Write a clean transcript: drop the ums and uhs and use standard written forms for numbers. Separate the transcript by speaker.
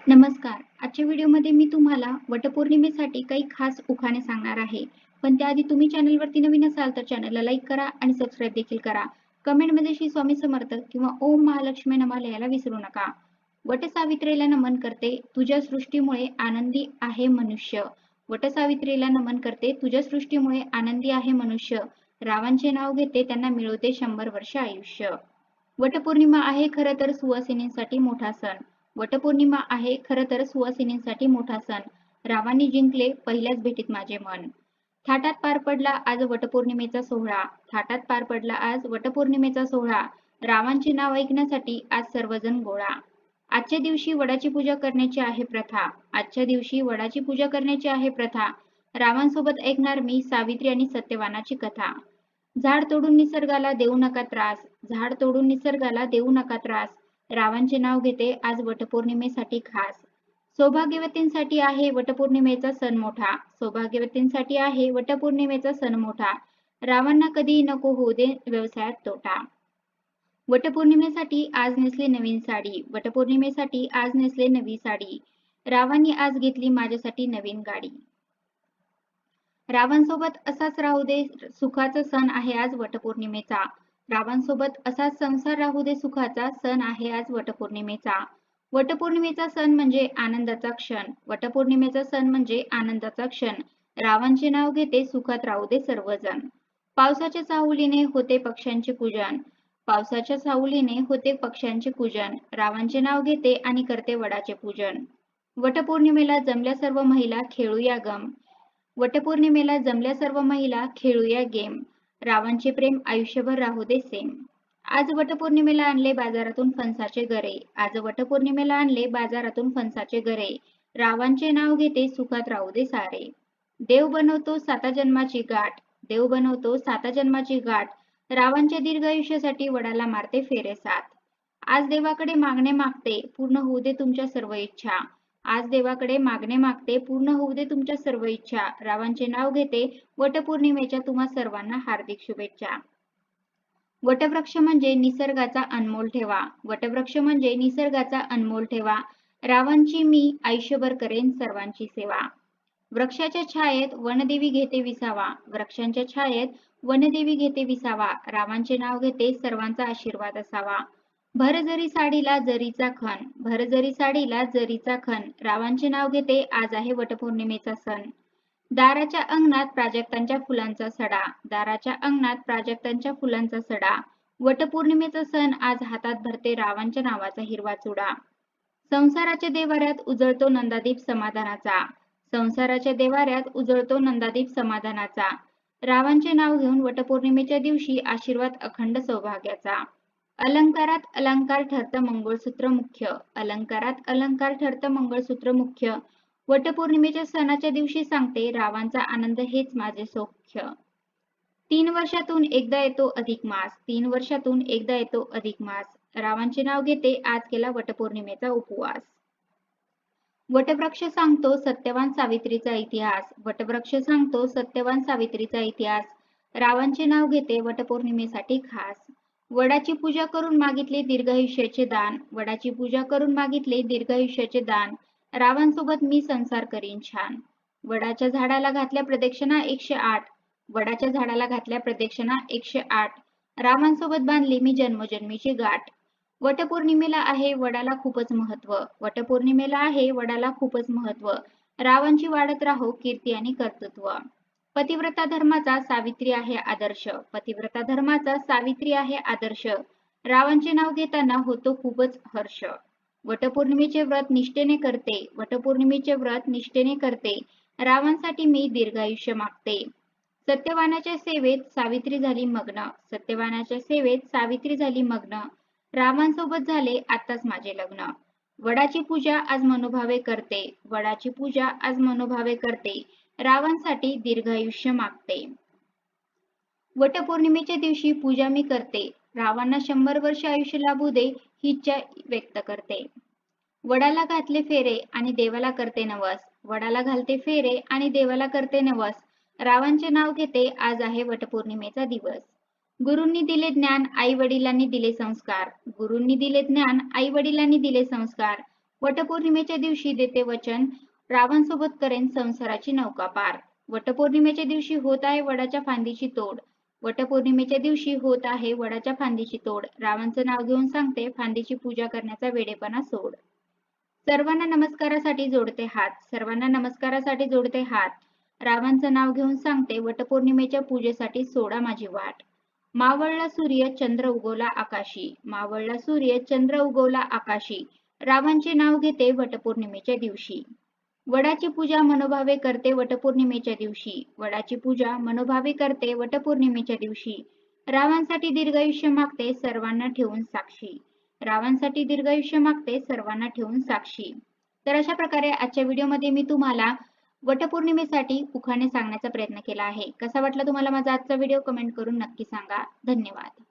Speaker 1: नमस्कार. आजच्या व्हिडिओमध्ये मी तुम्हाला वटपौर्णिमेसाठी काही खास उखाणे सांगणार आहे. पण त्याआधी तुम्ही चॅनलवरती नवीन असाल तर चॅनलला लाईक करा आणि सबस्क्राईब देखील करा. कमेंटमध्ये श्री स्वामी समर्थ किंवा ओम महालक्ष्मी नमः लिहायला विसरू नका. वटसावित्रीला नमन करते, तुझ्या सृष्टीमुळे आनंदी आहे मनुष्य. वटसावित्रीला नमन करते, तुझ्या सृष्टीमुळे आनंदी आहे मनुष्य. रावांचे नाव घेते, त्यांना मिळवते 100 वर्ष आयुष्य. वटपौर्णिमा आहे खरं तर सुवासिनींसाठी मोठा सण. वटपौर्णिमा आहे खरं तर सुवासिनींसाठी मोठा सण. रावांनी जिंकले पहिल्याच भेटीत माझे मन. थाटात पार पडला आज वटपौर्णिमेचा सोहळा. थाटात पार पडला आज वटपौर्णिमेचा सोहळा. रावांचे नाव ऐकण्यासाठी आज सर्वजण गोळा. आजच्या दिवशी वडाची पूजा करण्याची आहे प्रथा. आजच्या दिवशी वडाची पूजा करण्याची आहे प्रथा. रावांसोबत ऐकणार मी सावित्री आणि सत्यवानाची कथा. झाड तोडून निसर्गाला देऊ नका त्रास. झाड तोडून निसर्गाला देऊ नका त्रास. रावांचे नाव घेते आज वटपौर्णिमेसाठी खास. सौभाग्यवतींसाठी आहे वटपौर्णिमेचा सण मोठा. सौभाग्यवतींसाठी आहे वटपौर्णिमेचा सण मोठा. रावांना कधी नको होऊ दे व्यवसायात तोटा. वटपौर्णिमेसाठी आज नेसले नवीन साडी. वटपौर्णिमेसाठी आज नेसले नवी साडी. रावांनी आज घेतली माझ्यासाठी नवीन गाडी. रावांसोबत असाच राहू दे सुखाचा सण आहे आज वटपौर्णिमेचा. रावांसोबत असाच संसार राहू दे सुखाचा सण आहे आज वटपौर्णिमेचा. वटपौर्णिमेचा सण म्हणजे आनंदाचा क्षण. वटपौर्णिमेचा सण म्हणजे आनंदाचा क्षण. रावांचे नाव घेते सुखात राहू दे सर्वजण. पावसाच्या चाहुलीने होते पक्ष्यांचे पूजन. पावसाच्या सावलीने होते पक्ष्यांचे पूजन. रावांचे नाव घेते आणि करते वडाचे पूजन. वटपौर्णिमेला जमल्या सर्व महिला खेळूया गम. वटपौर्णिमेला जमल्या सर्व महिला खेळूया गेम. रावांचे प्रेम आयुष्यभर राहू दे सेम. आज वटपौर्णिमेला आणले बाजारातून फणसाचे गरे. आज वटपौर्णिमेला आणले बाजारातून फणसाचे गरे. रावांचे नाव घेते सुखात राहू दे सारे. देव बनवतो साता जन्माची गाठ. देव बनवतो साता जन्माची गाठ. रावांच्या दीर्घ आयुष्यासाठी वडाला मारते फेरे सात. आज देवाकडे मागणे मागते पूर्ण होऊ दे तुमच्या सर्व इच्छा. आज देवाकडे मागणे मागते पूर्ण होऊ दे तुमच्या सर्व इच्छा. रावांचे नाव घेते वटपौर्णिमेच्या तुम्हा सर्वांना हार्दिक शुभेच्छा. वटवृक्ष म्हणजे निसर्गाचा अनमोल ठेवा. वटवृक्ष म्हणजे निसर्गाचा अनमोल ठेवा. रावांची मी आयुष्यभर करेन सर्वांची सेवा. वृक्षाच्या छायेत वनदेवी घेते विसावा. वृक्षांच्या छायेत वनदेवी घेते विसावा. रावांचे नाव घेते सर्वांचा आशीर्वाद असावा. भरजरी साडीला जरीचा खण. भरजरी साडीला जरीचा खण. रावांचे नाव घेते आज आहे वटपौर्णिमेचा सण. दाराच्या अंगणात प्राजक्तांच्या फुलांचा सडा. दाराच्या अंगणात प्राजक्तांच्या फुलांचा सडा. वटपौर्णिमेचा सण आज हातात धरते रावांच्या नावाचा हिरवा चुडा. संसाराच्या देवाऱ्यात उजळतो नंदादीप समाधानाचा. संसाराच्या देवाऱ्यात उजळतो नंदादीप समाधानाचा. रावांचे नाव घेऊन वटपौर्णिमेच्या दिवशी आशीर्वाद अखंड सौभाग्याचा. अलंकारात अलंकार ठरतं मंगळसूत्र मुख्य. अलंकारात अलंकार ठरतं मंगळसूत्र मुख्य. वटपौर्णिमेच्या सणाच्या दिवशी सांगते रावांचा आनंद हेच माझे सौख्य. 3 वर्षातून एकदा येतो अधिक मास. 3 वर्षातून एकदा येतो अधिक मास. रावांचे नाव घेते आज केला वटपौर्णिमेचा उपवास. वटवृक्ष सांगतो सत्यवान सावित्रीचा इतिहास. वटवृक्ष सांगतो सत्यवान सावित्रीचा इतिहास. रावांचे नाव घेते वटपौर्णिमेसाठी खास. वडाची पूजा करून मागितले दीर्घायुष्याचे दान. वडाची पूजा करून मागितले दीर्घायुष्याचे दान. रावांसोबत मी संसार करीन छान. वडाच्या झाडाला घातल्या प्रदक्षिणा 108. वडाच्या झाडाला घातल्या प्रदक्षिणा 108. रावांसोबत बांधली मी जन्मोजन्मीची गाठ. वटपौर्णिमेला आहे वडाला खूपच महत्व. वटपौर्णिमेला आहे वडाला खूपच महत्व. रावांची वाढत राहो कीर्ती आणि कर्तृत्व. पतिव्रता धर्माचा सावित्री आहे आदर्श. पतिव्रता धर्माचा सावित्री आहे आदर्श. रावांचे नाव घेताना होतो खूपच हर्ष. वटपौर्णिमेचे व्रत निष्ठेने करते. वटपौर्णिमेचे व्रत निष्ठेने करते. रावांसाठी मी दीर्घायुष्य मागते. सत्यवानाच्या सेवेत सावित्री झाली मग्न. सत्यवानाच्या सेवेत सावित्री झाली मग्न. रावांसोबत झाले आताच माझे लग्न. वडाची पूजा आज मनोभावे करते. वडाची पूजा आज मनोभावे करते. रावांसाठी दीर्घायुष्य मागते. वटपौर्णिमेच्या दिवशी पूजा मी करते. रावांना 100 वर्ष आयुष्य लाभू दे ही इच्छा व्यक्त करते. वडाला घातले फेरे आणि देवाला करते नवस. वडाला घालते फेरे आणि देवाला करते नवस. रावांचे नाव घेते आज आहे वटपौर्णिमेचा दिवस. गुरूंनी दिले ज्ञान आई वडिलांनी दिले संस्कार. गुरूंनी दिले ज्ञान आई वडिलांनी दिले संस्कार. वटपौर्णिमेच्या दिवशी देते वचन, रावण सोबत करेन संसाराची नौका पार. वटपौर्णिमेच्या दिवशी होत आहे वडाच्या फांदीची तोड. वटपौर्णिमेच्या दिवशी होत आहे वडाच्या फांदीची तोड. रावांचं नाव घेऊन सांगते फांदीची पूजा करण्याचा वेडेपणा सोड. सर्वांना नमस्कारासाठी जोडते हात, सर्वांना नमस्कारासाठी जोडते हात. रावांचं नाव घेऊन सांगते वटपौर्णिमेच्या पूजेसाठी सोडा माझी वाट. मावळला सूर्य चंद्र उगवला आकाशी, मावळला सूर्य चंद्र उगवला आकाशी. रावांचे नाव घेते वटपौर्णिमेच्या दिवशी. वडाची पूजा मनोभावे करते वटपौर्णिमेच्या दिवशी, वडाची पूजा मनोभावे करते वटपौर्णिमेच्या दिवशी. रावांसाठी दीर्घायुष्य मागते सर्वांना ठेवून साक्षी, रावांसाठी दीर्घायुष्य मागते सर्वांना ठेवून साक्षी. तर अशा प्रकारे आजच्या व्हिडिओमध्ये मी तुम्हाला वटपौर्णिमेसाठी उखाणे सांगण्याचा प्रयत्न केला आहे. कसा वाटला तुम्हाला माझा आजचा व्हिडिओ कमेंट करून नक्की सांगा. धन्यवाद.